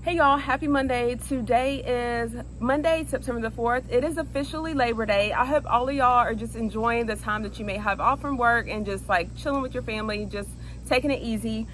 Hey y'all, happy Monday. Today is Monday, September the 4th. It is officially Labor Day. I hope all of y'all are just enjoying the time that you may have off from work and just like chilling with your family, just taking it easy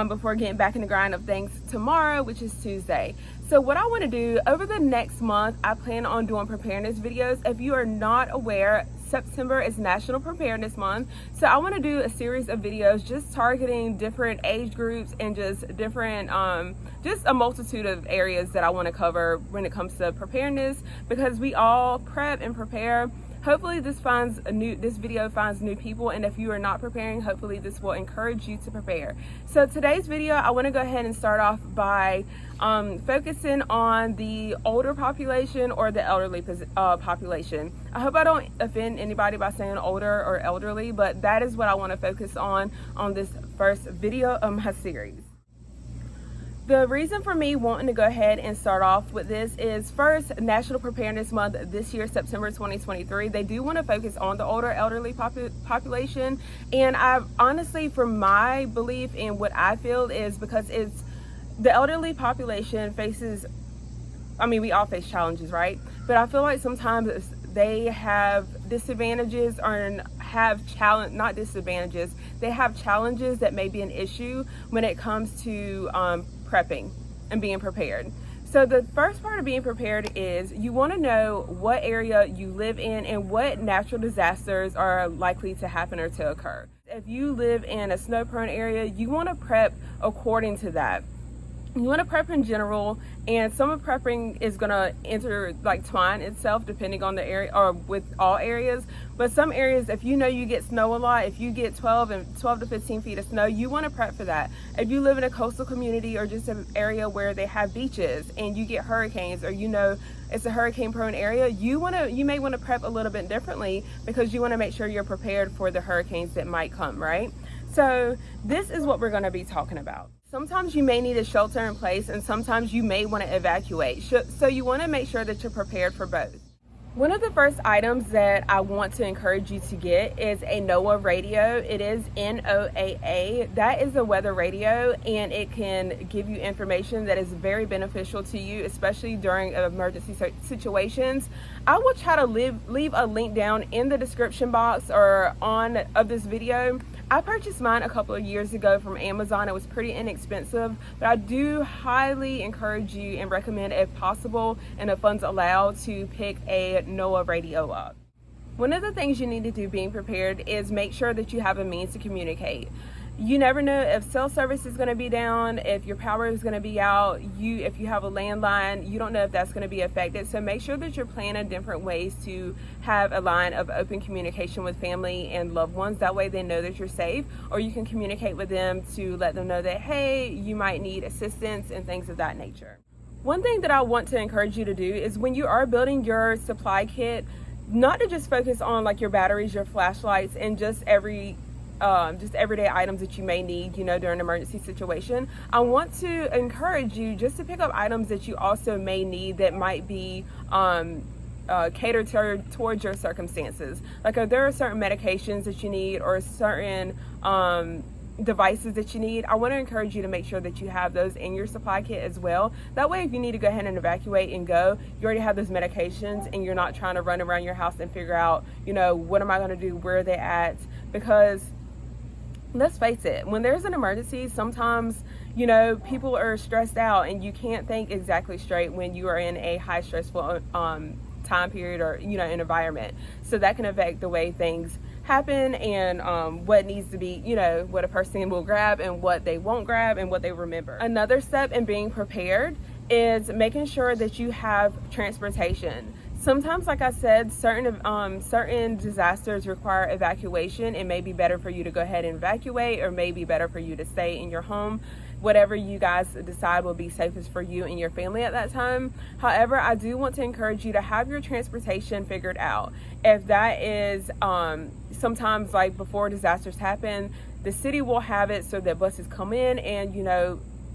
before getting back in the grind of things tomorrow, which is Tuesday. So what I want to do over the next month, I plan on doing preparedness videos. If you are not aware, September is National Preparedness Month. So I want to do a series of videos just targeting different age groups and just different, just a multitude of areas that I want to cover when it comes to preparedness, because we all prep and prepare. Hopefully this video finds new people, and if you are not preparing, hopefully this will encourage you to prepare. So today's video, I want to go ahead and start off by focusing on the older population or the elderly population. I hope I don't offend anybody by saying older or elderly, but that is what I want to focus on this first video of my series. The reason for me wanting to go ahead and start off with this is, first, National Preparedness Month this year, September 2023. They do want to focus on the older elderly population. And I honestly, from my belief and what I feel, is because it's the elderly population faces, I mean, we all face challenges, right? But I feel like sometimes they have disadvantages or not disadvantages. They have challenges that may be an issue when it comes to prepping and being prepared. So the first part of being prepared is you want to know what area you live in and what natural disasters are likely to happen or to occur. If you live in a snow-prone area, you want to prep according to that. You want to prep in general, and some of prepping is going to twine itself depending on the area or with all areas. But some areas, if you know you get snow a lot, if you get 12 to 15 feet of snow, you want to prep for that. If you live in a coastal community or just an area where they have beaches and you get hurricanes, or you know it's a hurricane prone area, you may want to prep a little bit differently because you want to make sure you're prepared for the hurricanes that might come, right? So this is what we're going to be talking about. Sometimes you may need a shelter in place, and sometimes you may want to evacuate. So you want to make sure that you're prepared for both. One of the first items that I want to encourage you to get is a NOAA radio. It is NOAA. That is a weather radio, and it can give you information that is very beneficial to you, especially during emergency situations. I will try to leave a link down in the description box or of this video. I purchased mine a couple of years ago from Amazon. It was pretty inexpensive, but I do highly encourage you and recommend, if possible and if funds allow, to pick a NOAA radio up. One of the things you need to do being prepared is make sure that you have a means to communicate. You never know if cell service is going to be down, if your power is going to be out, if you have a landline, you don't know if that's going to be affected. So make sure that you're planning different ways to have a line of open communication with family and loved ones. That way they know that you're safe, or you can communicate with them to let them know that, hey, you might need assistance and things of that nature. One thing that I want to encourage you to do is, when you are building your supply kit, not to just focus on like your batteries, your flashlights, and just everyday items that you may need, during an emergency situation. I want to encourage you just to pick up items that you also may need that might be catered towards your circumstances. Like, if there are certain medications that you need or certain devices that you need, I want to encourage you to make sure that you have those in your supply kit as well. That way, if you need to go ahead and evacuate and go, you already have those medications and you're not trying to run around your house and figure out, what am I going to do, where are they at? Because let's face it, when there's an emergency, sometimes, people are stressed out and you can't think exactly straight when you are in a high stressful time period or, environment. So that can affect the way things happen and what needs to be, what a person will grab and what they won't grab and what they remember. Another step in being prepared is making sure that you have transportation. Sometimes, like I said, certain disasters require evacuation. It may be better for you to go ahead and evacuate, or may be better for you to stay in your home. Whatever you guys decide will be safest for you and your family at that time. However, I do want to encourage you to have your transportation figured out. If that is, sometimes like before disasters happen, the city will have it so that buses come in and,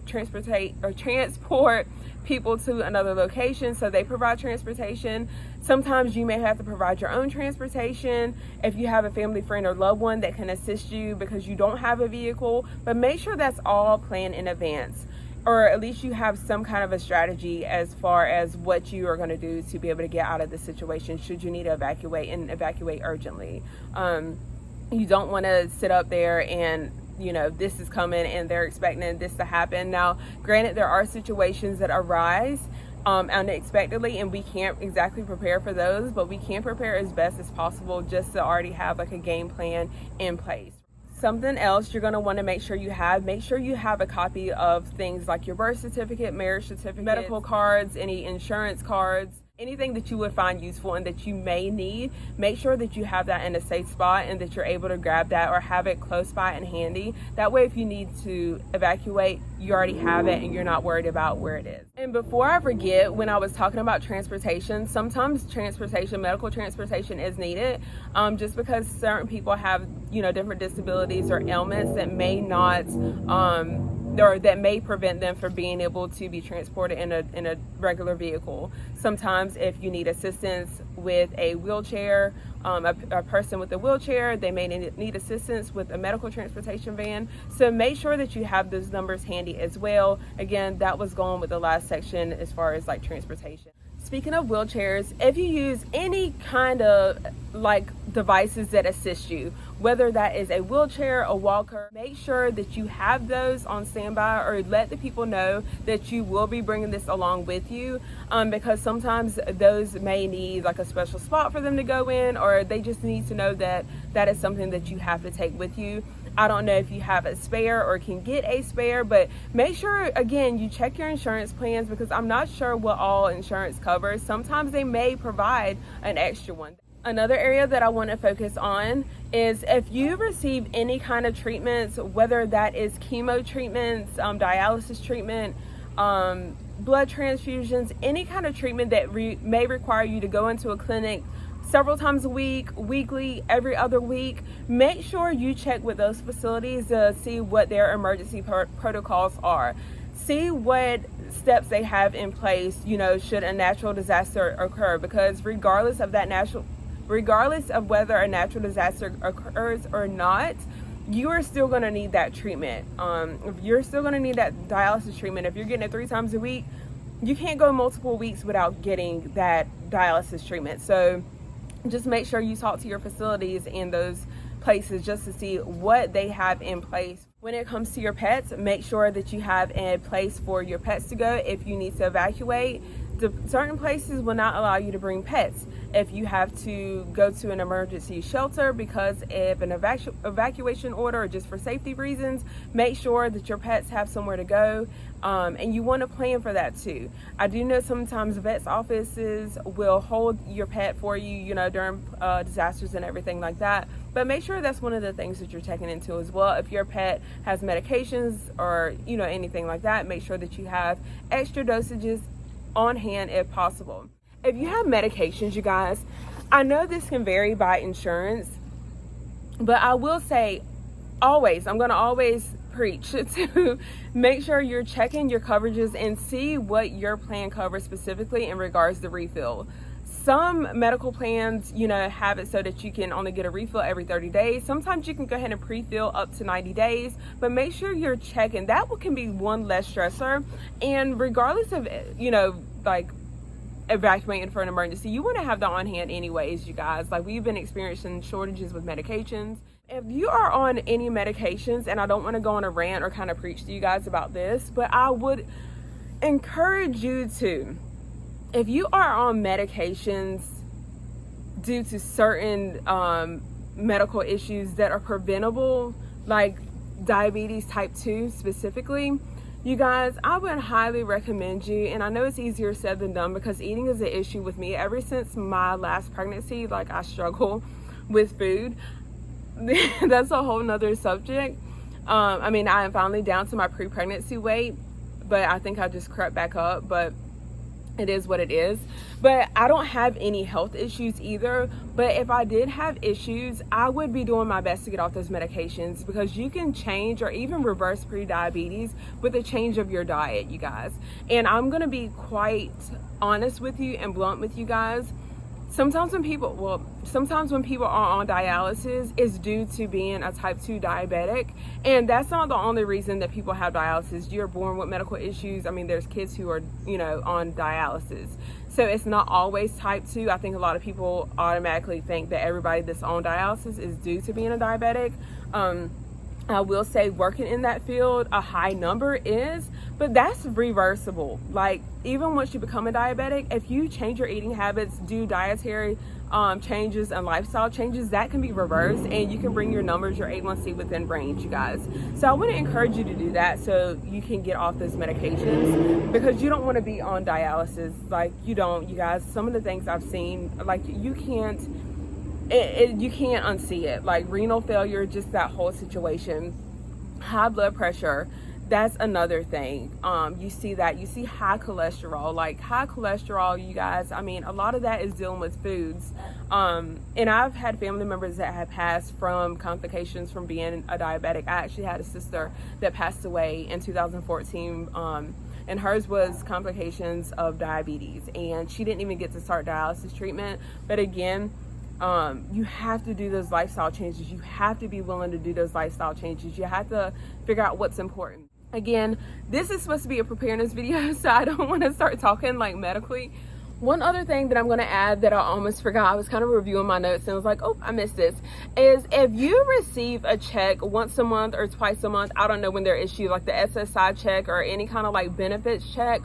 transport people to another location, so they provide transportation. Sometimes you may have to provide your own transportation if you have a family friend or loved one that can assist you because you don't have a vehicle, but make sure that's all planned in advance. or at least you have some kind of a strategy as far as what you are going to do to be able to get out of the situation should you need to evacuate, and evacuate urgently. You don't want to sit up there and this is coming and they're expecting this to happen. Now, granted, there are situations that arise unexpectedly, and we can't exactly prepare for those, but we can prepare as best as possible just to already have like a game plan in place. Something else you're going to want to make sure you have a copy of things like your birth certificate, marriage certificate, medical cards, any insurance cards, anything that you would find useful and that you may need. Make sure that you have that in a safe spot and that you're able to grab that or have it close by and handy. That way, if you need to evacuate, you already have it and you're not worried about where it is. And before I forget, when I was talking about transportation, sometimes medical transportation is needed, just because certain people have different disabilities or ailments that may not or that may prevent them from being able to be transported in a regular vehicle. Sometimes if you need assistance with a wheelchair, a person with a wheelchair, they may need assistance with a medical transportation van. So make sure that you have those numbers handy as well. Again, that was going with the last section as far as like transportation. Speaking of wheelchairs, if you use any kind of like devices that assist you, whether that is a wheelchair, a walker, make sure that you have those on standby, or let the people know that you will be bringing this along with you, because sometimes those may need like a special spot for them to go in, or they just need to know that that is something that you have to take with you. I don't know if you have a spare or can get a spare, but make sure, again, you check your insurance plans, because I'm not sure what all insurance covers. Sometimes they may provide an extra one. Another area that I want to focus on is if you receive any kind of treatments, whether that is chemo treatments, dialysis treatment, blood transfusions, any kind of treatment that may require you to go into a clinic several times a week, weekly, every other week, make sure you check with those facilities to see what their emergency protocols are. See what steps they have in place, should a natural disaster occur, because regardless of whether a natural disaster occurs or not, you are still going to need that treatment. You're still going to need that dialysis treatment. If you're getting it 3 times a week, you can't go multiple weeks without getting that dialysis treatment. So just make sure you talk to your facilities in those places just to see what they have in place. When it comes to your pets, make sure that you have a place for your pets to go if you need to evacuate. Certain places will not allow you to bring pets. If you have to go to an emergency shelter because of an evacuation order or just for safety reasons, make sure that your pets have somewhere to go, and you want to plan for that too. I do know sometimes vets offices will hold your pet for you, during disasters and everything like that, but make sure that's one of the things that you're checking into as well. If your pet has medications or anything like that, make sure that you have extra dosages on hand if possible. If you have medications, you guys, I know this can vary by insurance, but I will say I'm going to always preach to make sure you're checking your coverages and see what your plan covers specifically in regards to refill. Some medical plans, have it so that you can only get a refill every 30 days. Sometimes you can go ahead and pre-fill up to 90 days, but make sure you're checking. That can be one less stressor. And regardless of, like evacuating for an emergency, you want to have that on hand anyways, you guys. Like, we've been experiencing shortages with medications. If you are on any medications, and I don't want to go on a rant or kind of preach to you guys about this, but I would encourage you to, if you are on medications due to certain medical issues that are preventable, like diabetes type 2 specifically, you guys, I would highly recommend you, and I know it's easier said than done because eating is an issue with me. Ever since my last pregnancy, like, I struggle with food. That's a whole nother subject. I am finally down to my pre-pregnancy weight, but I think I just crept back up, but it is what it is. But I don't have any health issues either, but if I did have issues, I would be doing my best to get off those medications, because you can change or even reverse pre-diabetes with a change of your diet, you guys. And I'm going to be quite honest with you and blunt with you guys. sometimes when people are on dialysis, it's due to being a type 2 diabetic, and that's not the only reason that people have dialysis. You're born with medical issues. I mean, there's kids who are, you know, on dialysis, so it's not always type 2. I think a lot of people automatically think that everybody that's on dialysis is due to being a diabetic. I will say, working in that field, a high number is, but that's reversible. Like, even once you become a diabetic, if you change your eating habits, do dietary changes and lifestyle changes, that can be reversed, and you can bring your numbers, your A1C, within range, you guys. So I want to encourage you to do that so you can get off those medications, because you don't want to be on dialysis. Like, you guys. Some of the things I've seen, like, you can't unsee it. Like renal failure, just that whole situation. High blood pressure, that's another thing. You see high cholesterol. Like, high cholesterol, you guys, I mean, a lot of that is dealing with foods. And I've had family members that have passed from complications from being a diabetic. I actually had a sister that passed away in 2014, and hers was complications of diabetes, and she didn't even get to start dialysis treatment. But again, you have to do those lifestyle changes. You have to be willing to do those lifestyle changes. You have to figure out what's important. Again, this is supposed to be a preparedness video, so I don't want to start talking like medically. One other thing that I'm going to add that I almost forgot, I was kind of reviewing my notes and I was like, oh, I missed this, is if you receive a check once a month or twice a month, I don't know when they're issued, like the SSI check or any kind of like benefits check,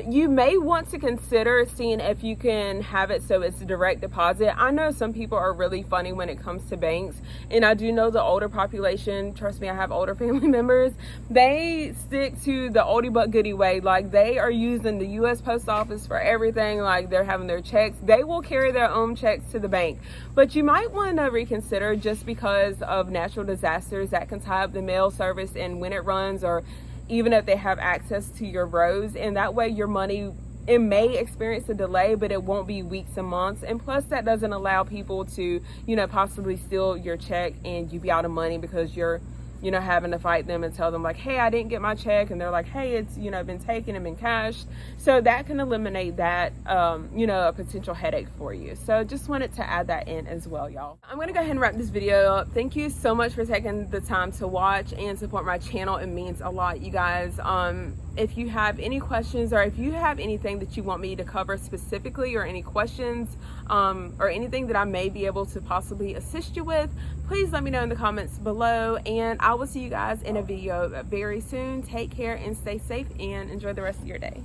you may want to consider seeing if you can have it so it's a direct deposit. I know some people are really funny when it comes to banks, and I do know the older population, trust me, I have older family members, they stick to the oldie but goodie way. Like, they are using the US Post Office for everything. Like, they're having their checks, they will carry their own checks to the bank. But you might want to reconsider, just because of natural disasters that can tie up the mail service and when it runs, or even if they have access to your rows, and that way your money, it may experience a delay, but it won't be weeks and months. And plus, that doesn't allow people to, you know, possibly steal your check and you be out of money because you're, you know, having to fight them and tell them like, hey, I didn't get my check, and they're like, hey, it's, you know, been taken and been cashed. So that can eliminate that, you know, a potential headache for you. So just wanted to add that in as well, y'all. I'm gonna go ahead and wrap this video up. Thank you so much for taking the time to watch and support my channel. It means a lot, you guys. If you have any questions, or if you have anything that you want me to cover specifically, or any questions, or anything that I may be able to possibly assist you with, please let me know in the comments below, and I will see you guys in a video very soon. Take care and stay safe, and enjoy the rest of your day.